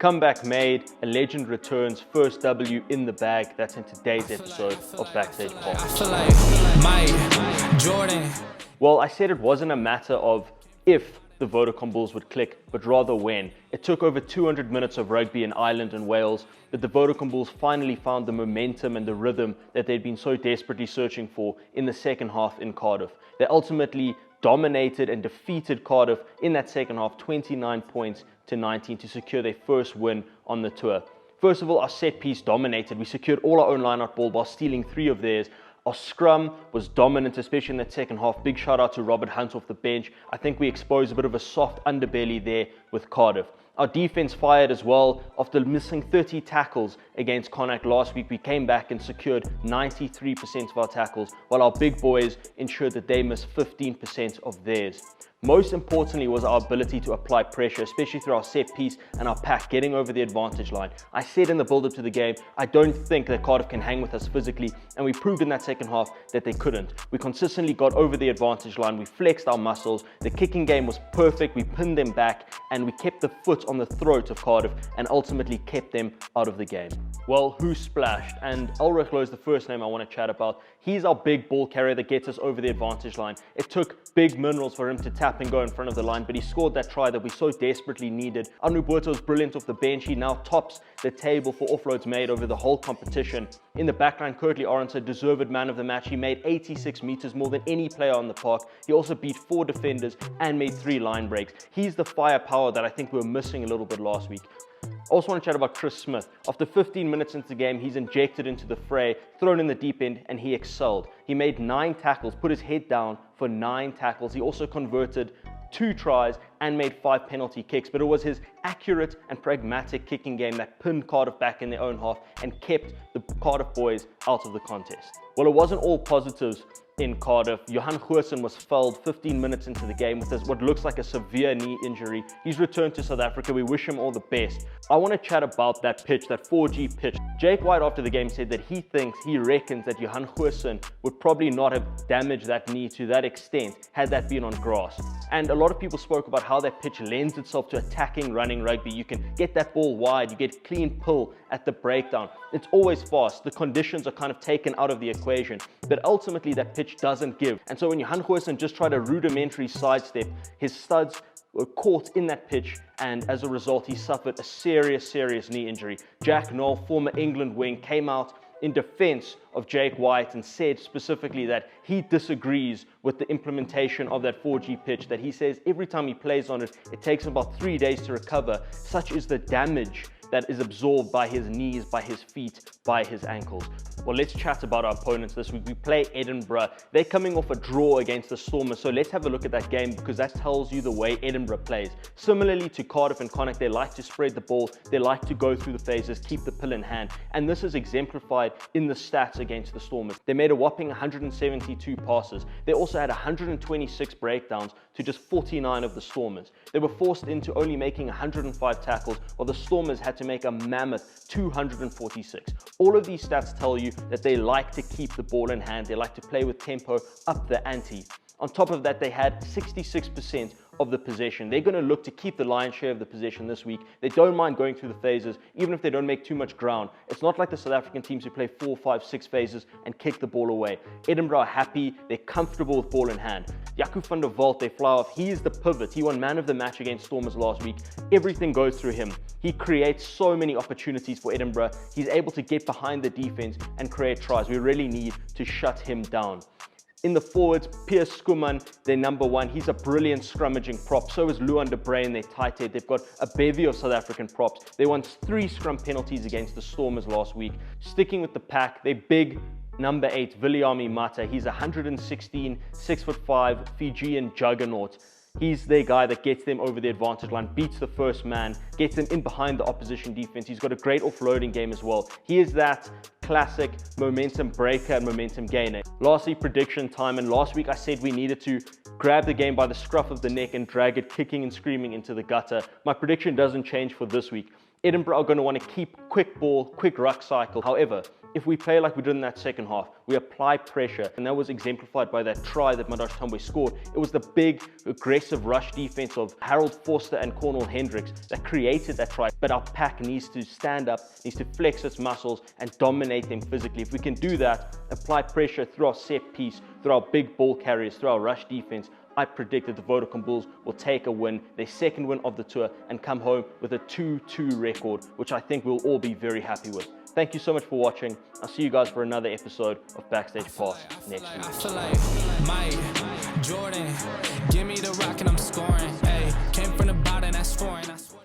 Comeback made, a legend returns, first W in the bag. That's in today's episode of Backstage Pass. Well, I said it wasn't a matter of if the Vodacom Bulls would click, but rather when. It took over 200 minutes of rugby in Ireland and Wales, but the Vodacom Bulls finally found the momentum and the rhythm that they'd been so desperately searching for in the second half in Cardiff. They ultimately dominated and defeated Cardiff in that second half, 29 points to 19, to secure their first win on the tour. First of all, our set piece dominated. We secured all our own line-out ball while stealing 3 of theirs. Our scrum was dominant, especially in that second half. Big shout out to Robert Hunt off the bench. I think we exposed a bit of a soft underbelly there with Cardiff. Our defense fired as well. After missing 30 tackles against Connacht last week, we came back and secured 93% of our tackles, while our big boys ensured that they missed 15% of theirs. Most importantly was our ability to apply pressure, especially through our set piece and our pack, getting over the advantage line. I said in the build-up to the game, I don't think that Cardiff can hang with us physically, and we proved in that second half that they couldn't. We consistently got over the advantage line, we flexed our muscles, the kicking game was perfect, we pinned them back, and we kept the foot on the throat of Cardiff and ultimately kept them out of the game. Well, who splashed? And Ulrich Lowe is the first name I want to chat about. He's our big ball carrier that gets us over the advantage line. It took big minerals for him to tap and go in front of the line, but he scored that try that we so desperately needed. Anubuoto was brilliant off the bench. He now tops the table for offloads made over the whole competition. In the backline, Curtly Orange, deserved man of the match. He made 86 meters, more than any player on the park. He also beat 4 defenders and made 3 line breaks. He's the firepower that I think we were missing a little bit last week. Also want to chat about Chris Smith. After 15 minutes into the game, he's injected into the fray, thrown in the deep end, and he excelled. He made 9 tackles, put his head down for 9 tackles. He also converted 2 tries and made 5 penalty kicks, but it was his accurate and pragmatic kicking game that pinned Cardiff back in their own half and kept the Cardiff boys out of the contest. Well, it wasn't all positives in Cardiff. Johan Goosen was felled 15 minutes into the game with what looks like a severe knee injury. He's returned to South Africa. We wish him all the best. I want to chat about that pitch, that 4G pitch. Jake White after the game said that he reckons that Johan Goosen would probably not have damaged that knee to that extent had that been on grass. And a lot of people spoke about how that pitch lends itself to attacking running rugby. You can get that ball wide, you get clean pull at the breakdown. It's always fast. The conditions are kind of taken out of the equation, but ultimately that pitch doesn't give. And so when Johan Goosen just tried a rudimentary sidestep, his studs were caught in that pitch, and as a result he suffered a serious knee injury. Jack Knoll, former England wing, came out in defense of Jake White and said specifically that he disagrees with the implementation of that 4G pitch, that he says every time he plays on it, it takes him about 3 days to recover. Such is the damage that is absorbed by his knees, by his feet, by his ankles. Well, let's chat about our opponents this week. We play Edinburgh. They're coming off a draw against the Stormers, so let's have a look at that game because that tells you the way Edinburgh plays. Similarly to Cardiff and Connacht, they like to spread the ball, they like to go through the phases, keep the pill in hand, and this is exemplified in the stats against the Stormers. They made a whopping 172 passes. They also had 126 breakdowns to just 49 of the Stormers. They were forced into only making 105 tackles, while the Stormers had to make a mammoth 246. All of these stats tell you that they like to keep the ball in hand, they like to play with tempo, up the ante. On top of that, they had 66% of the possession. They're going to look to keep the lion's share of the possession this week. They don't mind going through the phases, even if they don't make too much ground. It's not like the South African teams who play 4, 5, 6 phases and kick the ball away. Edinburgh are happy, they're comfortable with ball in hand. Jaco van der Walt, they fly off. He is the pivot. He won man of the match against Stormers last week. Everything goes through him. He creates so many opportunities for Edinburgh. He's able to get behind the defense and create tries. We really need to shut him down. In the forwards, Piers Skuman, their number 1. He's a brilliant scrummaging prop. So is Luan de Bruin, their tight head. They've got a bevy of South African props. They won 3 scrum penalties against the Stormers last week. Sticking with the pack, their big number 8, Viliami Mata. He's 116, 6'5", Fijian juggernaut. He's their guy that gets them over the advantage line, beats the first man, gets them in behind the opposition defense. He's got a great offloading game as well. He is that classic momentum breaker and momentum gainer. Lastly, prediction time, and last week I said we needed to grab the game by the scruff of the neck and drag it kicking and screaming into the gutter. My prediction doesn't change for this week. Edinburgh are going to want to keep quick ball, quick ruck cycle. However, if we play like we did in that second half, we apply pressure, and that was exemplified by that try that Madaj Tambwe scored. It was the big, aggressive rush defense of Harold Forster and Cornwall Hendricks that created that try. But our pack needs to stand up, needs to flex its muscles and dominate them physically. If we can do that, apply pressure through our set piece, through our big ball carriers, through our rush defense, I predict that the Vodacom Bulls will take a win, their second win of the tour, and come home with a 2-2 record, which I think we'll all be very happy with. Thank you so much for watching. I'll see you guys for another episode of Backstage Pass next week. I feel like Mike, Jordan, give me the rock and I'm scoring. Hey, came from the bottom, that's foreign.